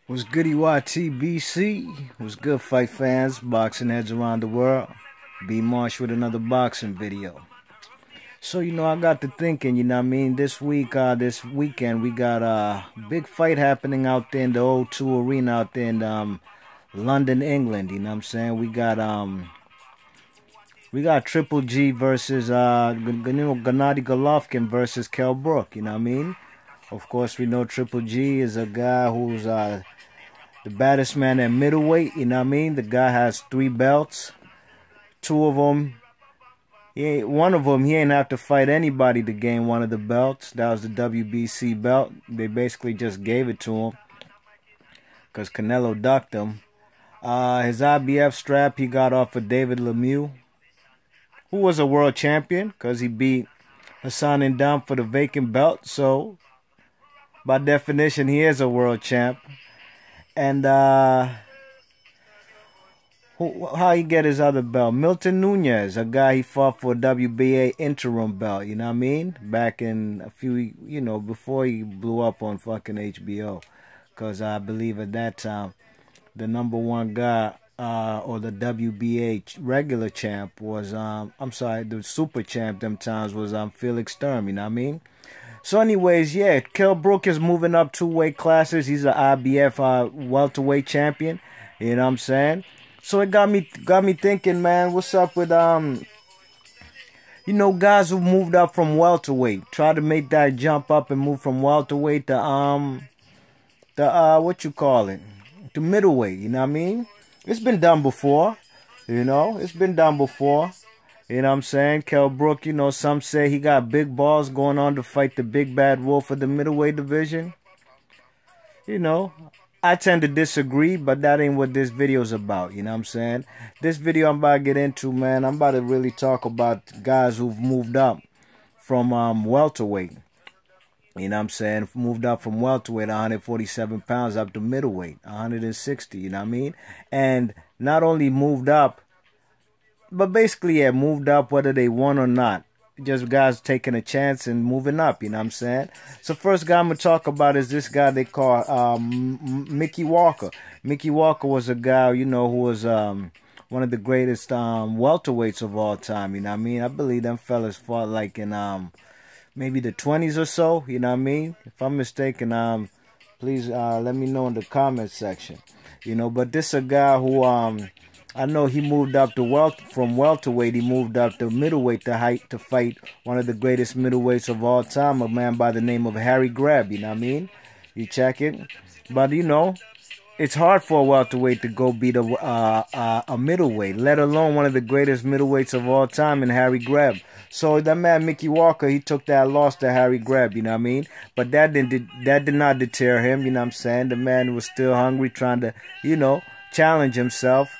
What's goody YTBC? What's good, fight fans, boxing heads around the world? B Marsh with another boxing video. So, I got to thinking, this weekend, we got a big fight happening out there in the O2 Arena out there in London, England, We got Triple G versus Gennady Golovkin versus Kell Brook, Of course, we know Triple G is a guy who's the baddest man at middleweight, The guy has 3 belts. 2 of them, one of them, he ain't have to fight anybody to gain one of the belts. That was the WBC belt. They basically just gave it to him because Canelo ducked him. His IBF strap he got off of David Lemieux, who was a world champion because he beat Hassan N'Dam for the vacant belt. So, by definition, he is a world champ. And how he get his other belt? Milton Nunez, a guy he fought for a WBA interim belt, Back in a few, before he blew up on fucking HBO. Because I believe at that time, the #1 guy, or the WBA regular champ was, the super champ them times was Felix Sturm, So anyways, yeah, Kell Brook is moving up 2 weight classes. He's an IBF welterweight champion. You know what I'm saying? So it got me thinking, man, what's up with guys who moved up from welterweight, try to make that jump up and move from welterweight to to middleweight, It's been done before, It's been done before. You know what I'm saying? Kell Brook, some say he got big balls going on to fight the big bad wolf of the middleweight division. I tend to disagree, but that ain't what this video's about, you know what I'm saying? This video I'm about to get into, man, I'm about to really talk about guys who've moved up from welterweight. You know what I'm saying? Moved up from welterweight, 147 pounds, up to middleweight, 160, you know what I mean? And not only moved up, but basically, yeah, moved up whether they won or not. Just guys taking a chance and moving up, you know what I'm saying? So first guy I'm going to talk about is this guy they call Mickey Walker. Mickey Walker was a guy, who was one of the greatest welterweights of all time, you know what I mean? I believe them fellas fought like in maybe the 20s or so, you know what I mean? If I'm mistaken, please let me know in the comment section. But this is a guy who I know he moved up to from welterweight. He moved up to middleweight to fight one of the greatest middleweights of all time, a man by the name of Harry Greb. You know what I mean? You check it, but it's hard for a welterweight to go beat a middleweight, let alone one of the greatest middleweights of all time in Harry Greb. So that man Mickey Walker, he took that loss to Harry Greb. You know what I mean? But that did not deter him. You know what I'm saying? The man was still hungry, trying to challenge himself.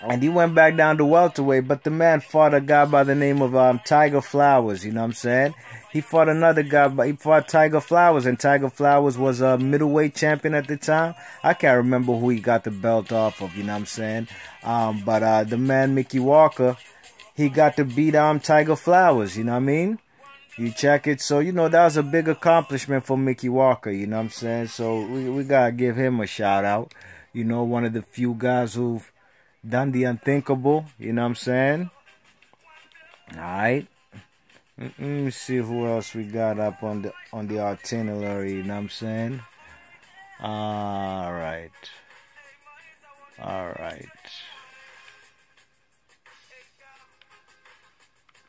And he went back down to welterweight, but the man fought a guy by the name of Tiger Flowers, you know what I'm saying? He fought another guy, but he fought Tiger Flowers, and Tiger Flowers was a middleweight champion at the time. I can't remember who he got the belt off of, you know what I'm saying? But the man Mickey Walker, he got to beat Tiger Flowers, you know what I mean? You check it. So, that was a big accomplishment for Mickey Walker, you know what I'm saying? So we got to give him a shout out. One of the few guys who've done the unthinkable, you know what I'm saying? Alright. Let me see who else we got up on the itinerary, you know what I'm saying? Alright.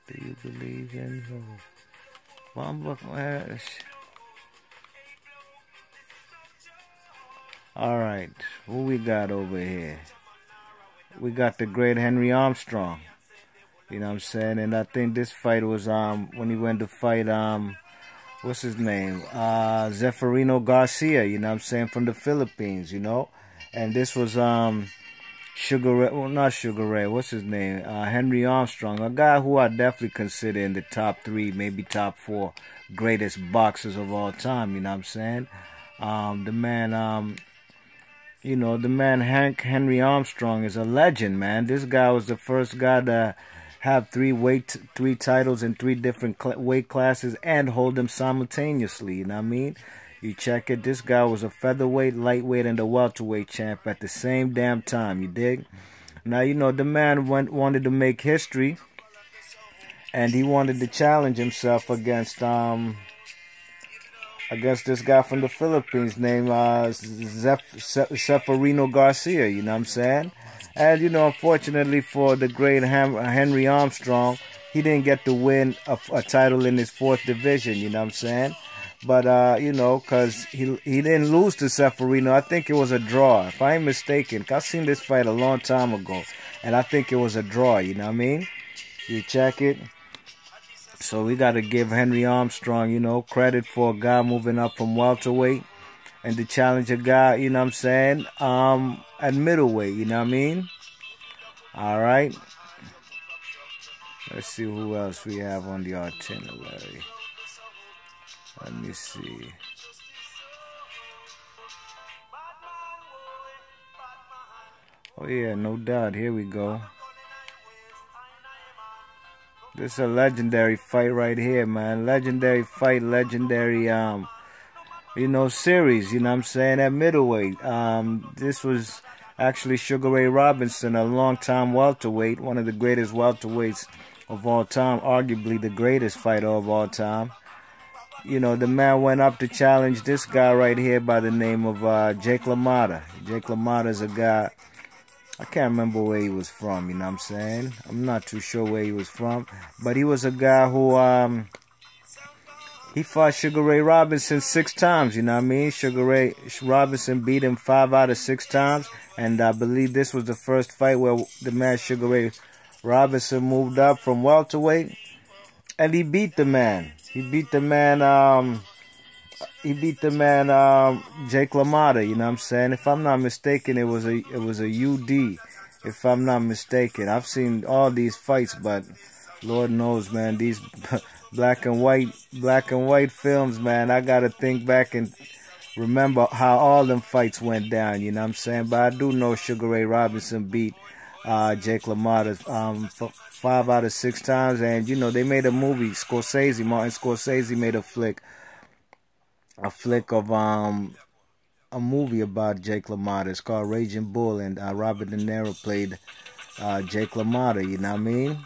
Do you believe in Alright, who we got over here? We got the great Henry Armstrong. You know what I'm saying? And I think this fight was when he went to fight what's his name? Zeferino Garcia, you know what I'm saying, from the Philippines, And this was Sugar Ray, well, not Sugar Ray, what's his name? Henry Armstrong, a guy who I definitely consider in the top 3, maybe top 4 greatest boxers of all time, you know what I'm saying? The man the man Henry Armstrong is a legend, man. This guy was the first guy to have three titles in three different weight classes and hold them simultaneously. You know what I mean? You check it. This guy was a featherweight, lightweight, and a welterweight champ at the same damn time. You dig? Now, you know, the man wanted to make history, and he wanted to challenge himself against this guy from the Philippines named Zeferino Garcia. You know what I'm saying? And, you know, unfortunately for the great Henry Armstrong, he didn't get to win a title in his 4th division. You know what I'm saying? But, you know, because he didn't lose to Zeferino. I think it was a draw, if I ain't mistaken. I've seen this fight a long time ago, and I think it was a draw, you know what I mean? You check it. So we got to give Henry Armstrong, you know, credit for a guy moving up from welterweight and to challenge a guy, you know what I'm saying, at middleweight, you know what I mean? All right. Let's see who else we have on the itinerary. Let me see. Oh, yeah, no doubt. Here we go. This is a legendary fight right here, man. Legendary fight, legendary, you know, series, you know what I'm saying, at middleweight. This was actually Sugar Ray Robinson, a long-time welterweight, one of the greatest welterweights of all time, arguably the greatest fighter of all time. You know, the man went up to challenge this guy right here by the name of Jake LaMotta. Jake LaMotta is a guy, I can't remember where he was from, you know what I'm saying? I'm not too sure where he was from. But he was a guy who, he fought Sugar Ray Robinson 6 times, you know what I mean? Sugar Ray Robinson beat him 5 out of 6 times. And I believe this was the first fight where the man Sugar Ray Robinson moved up from welterweight. And he beat the man. He beat the man, Jake LaMotta, you know what I'm saying? If I'm not mistaken, it was a UD, if I'm not mistaken. I've seen all these fights, but Lord knows, man, these black and white films, man, I gotta think back and remember how all them fights went down, you know what I'm saying? But I do know Sugar Ray Robinson beat Jake LaMotta 5 out of 6 times, and you know they made a movie. Martin Scorsese made a flick of a movie about Jake LaMotta. It's called Raging Bull, and Robert De Niro played Jake LaMotta. You know what I mean?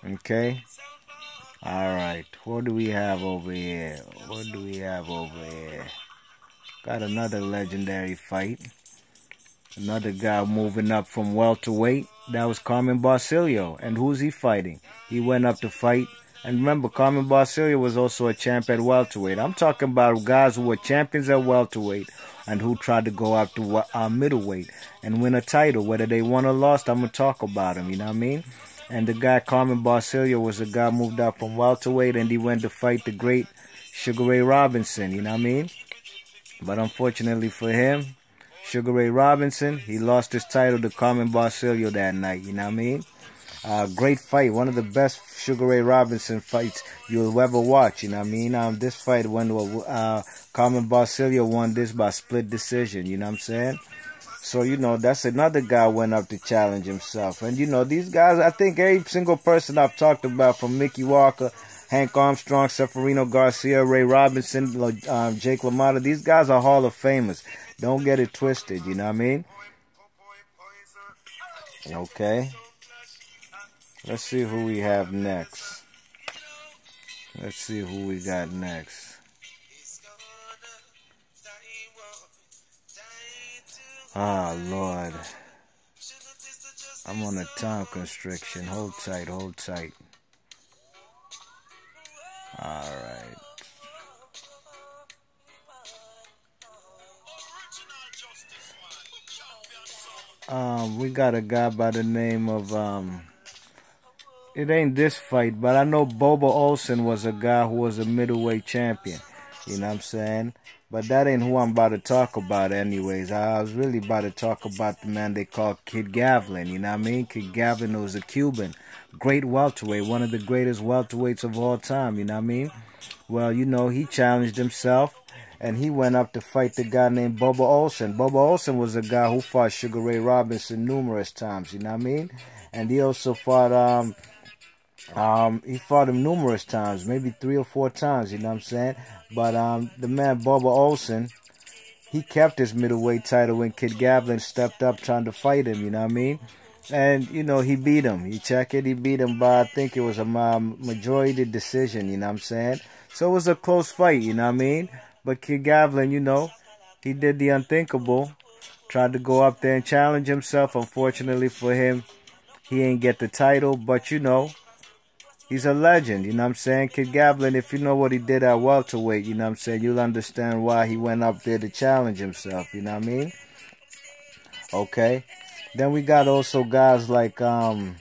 Okay. All right. What do we have over here? Got another legendary fight. Another guy moving up from welterweight. That was Carmen Barcelio. And who's he fighting? He went up to fight. And remember, Carmen Barcelio was also a champ at welterweight. I'm talking about guys who were champions at welterweight and who tried to go up to middleweight and win a title. Whether they won or lost, I'm going to talk about them, you know what I mean? And the guy, Carmen Barcelio, was a guy moved up from welterweight, and he went to fight the great Sugar Ray Robinson, you know what I mean? But unfortunately for him, Sugar Ray Robinson, he lost his title to Carmen Barcelio that night, you know what I mean? Great fight, one of the best Sugar Ray Robinson fights you'll ever watch, you know what I mean? This fight went, Carmen Barcelio won this by split decision, you know what I'm saying? So, you know, that's another guy went up to challenge himself. And, you know, these guys, I think every single person I've talked about, from Mickey Walker, Hank Armstrong, Zeferino Garcia, Ray Robinson, Jake LaMotta, these guys are Hall of Famers. Don't get it twisted, you know what I mean? Okay. Let's see who we have next. Let's see who we got next. Ah, Lord. I'm on a time constriction. Hold tight, hold tight. All right. We got a guy by the name of, it ain't this fight, but I know Bobo Olsen was a guy who was a middleweight champion. You know what I'm saying? But that ain't who I'm about to talk about anyways. I was really about to talk about the man they call Kid Gavlin. You know what I mean? Kid Gavlin was a Cuban. Great welterweight. One of the greatest welterweights of all time. You know what I mean? Well, you know, he challenged himself. And he went up to fight the guy named Bobo Olsen. Bobo Olsen was a guy who fought Sugar Ray Robinson numerous times. You know what I mean? And he also fought He fought him numerous times, maybe 3 or 4 times, you know what I'm saying? But the man Bubba Olsen, he kept his middleweight title when Kid Gavlin stepped up trying to fight him, you know what I mean? And, you know, he beat him. You check it, he beat him by, I think it was a majority decision, you know what I'm saying? So it was a close fight, you know what I mean? But Kid Gavlin, you know, he did the unthinkable. Tried to go up there and challenge himself. Unfortunately for him, he ain't get the title. But, you know, he's a legend, you know what I'm saying? Kid Gavlin, if you know what he did at welterweight, you know what I'm saying, you'll understand why he went up there to challenge himself, you know what I mean? Okay. Then we got also guys like Jose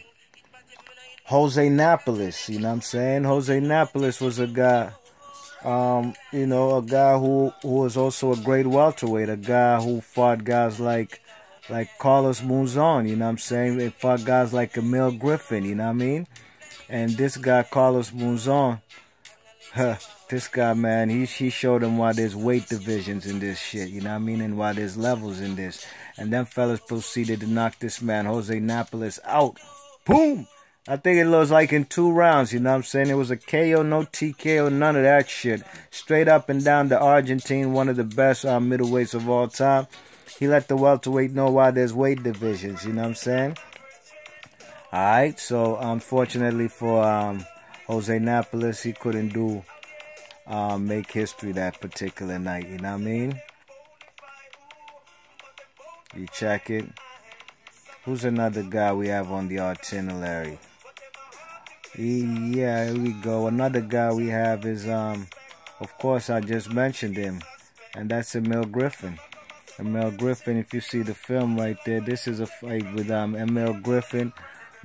Napoles, you know what I'm saying? Jose Napoles was a guy, you know, a guy who was also a great welterweight, a guy who fought guys like Carlos Monzon, you know what I'm saying? They fought guys like Emil Griffin, you know what I mean? And this guy, Carlos Monzon, this guy, man, he showed him why there's weight divisions in this shit, you know what I mean? And why there's levels in this. And them fellas proceeded to knock this man, Jose Napoles, out. Boom! I think it was like in 2 rounds, you know what I'm saying? It was a KO, no TKO, none of that shit. Straight up and down the Argentine, one of the best middleweights of all time. He let the welterweight know why there's weight divisions, you know what I'm saying? Alright, so unfortunately for Jose Napoles, he couldn't do make history that particular night, you know what I mean? You check it. Who's another guy we have on the itinerary? Yeah, here we go. Another guy we have is, of course, I just mentioned him, and that's Emil Griffin. Emil Griffin, if you see the film right there, this is a fight with Emil Griffin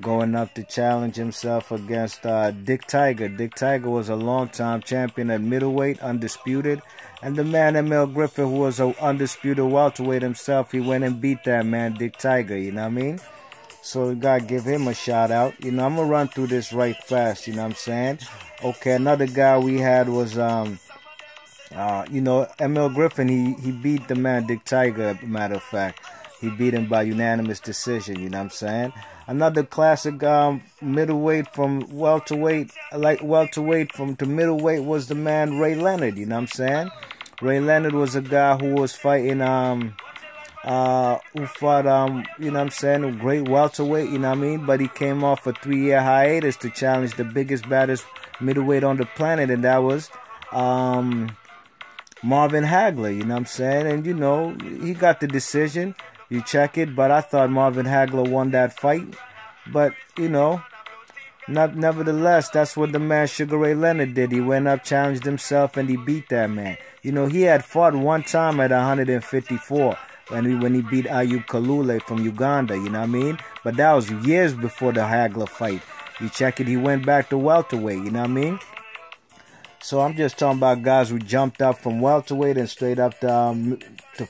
going up to challenge himself against Dick Tiger. Dick Tiger was a long-time champion at middleweight, undisputed. And the man, Emil Griffin, who was an undisputed welterweight himself, he went and beat that man, Dick Tiger, you know what I mean? So we gotta give him a shout out. You know, I'm gonna run through this right fast, you know what I'm saying? Okay, another guy we had was, you know, Emil Griffin, he beat the man, Dick Tiger, matter of fact. He beat him by unanimous decision, you know what I'm saying? Another classic middleweight from welterweight, like welterweight to middleweight was the man Ray Leonard, you know what I'm saying? Ray Leonard was a guy who was fighting, who fought, you know what I'm saying, a great welterweight, you know what I mean? But he came off a 3-year hiatus to challenge the biggest, baddest middleweight on the planet, and that was Marvin Hagler, you know what I'm saying? And, you know, he got the decision. You check it, but I thought Marvin Hagler won that fight. But, you know, nevertheless, that's what the man Sugar Ray Leonard did. He went up, challenged himself, and he beat that man. You know, he had fought one time at 154 when he beat Ayub Kalule from Uganda, you know what I mean? But that was years before the Hagler fight. You check it, he went back to welterweight, you know what I mean? So I'm just talking about guys who jumped up from welterweight and straight up to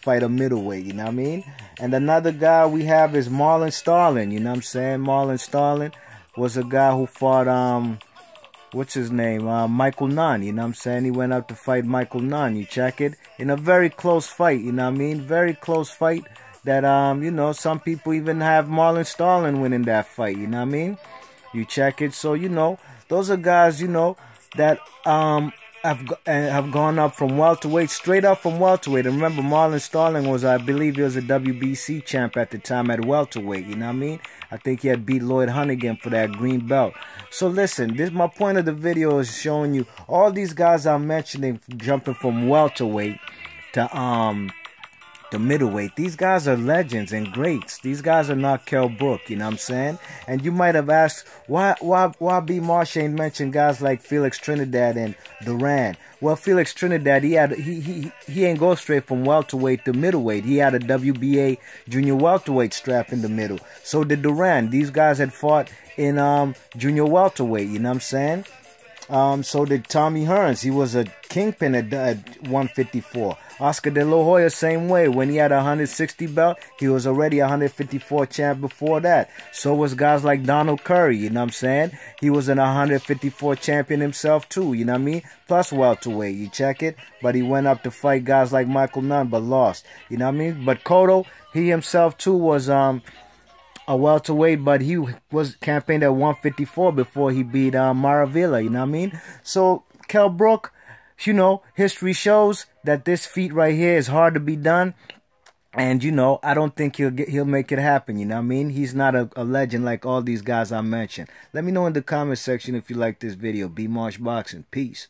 fight a middleweight, you know what I mean? And another guy we have is Marlon Starling, you know what I'm saying? Marlon Starling was a guy who fought, what's his name? Michael Nunn, you know what I'm saying? He went up to fight Michael Nunn, you check it? In a very close fight, you know what I mean? Very close fight that, you know, some people even have Marlon Starling winning that fight, you know what I mean? You check it? So, you know, those are guys, you know, that have gone up from welterweight, straight up from welterweight. And remember, Marlon Starling was, I believe he was a WBC champ at the time at welterweight, you know what I mean? I think he had beat Lloyd Hunnigan for that green belt. So listen, this my point of the video is showing you all these guys I'm mentioning jumping from welterweight to middleweight. These guys are legends and greats. These guys are not Kell Brook, you know what I'm saying? And you might have asked, why B. Marsh ain't mentioned guys like Felix Trinidad and Duran? Well, Felix Trinidad, he ain't go straight from welterweight to middleweight. He had a WBA junior welterweight strap in the middle. So did Duran. These guys had fought in junior welterweight, you know what I'm saying? So did Tommy Hearns. He was a kingpin at 154. Oscar De La Hoya, same way. When he had a 160 belt, he was already a 154 champ before that. So was guys like Donald Curry, you know what I'm saying? He was an 154 champion himself too, you know what I mean? Plus welterweight, you check it? But he went up to fight guys like Michael Nunn, but lost, you know what I mean? But Cotto, he himself too was, a welterweight, but he was campaigned at 154 before he beat Maravilla, you know what I mean? So, Kell Brook, you know, history shows that this feat right here is hard to be done. And, you know, I don't think he'll make it happen, you know what I mean? He's not a legend like all these guys I mentioned. Let me know in the comment section if you like this video. B Marsh Boxing. Peace.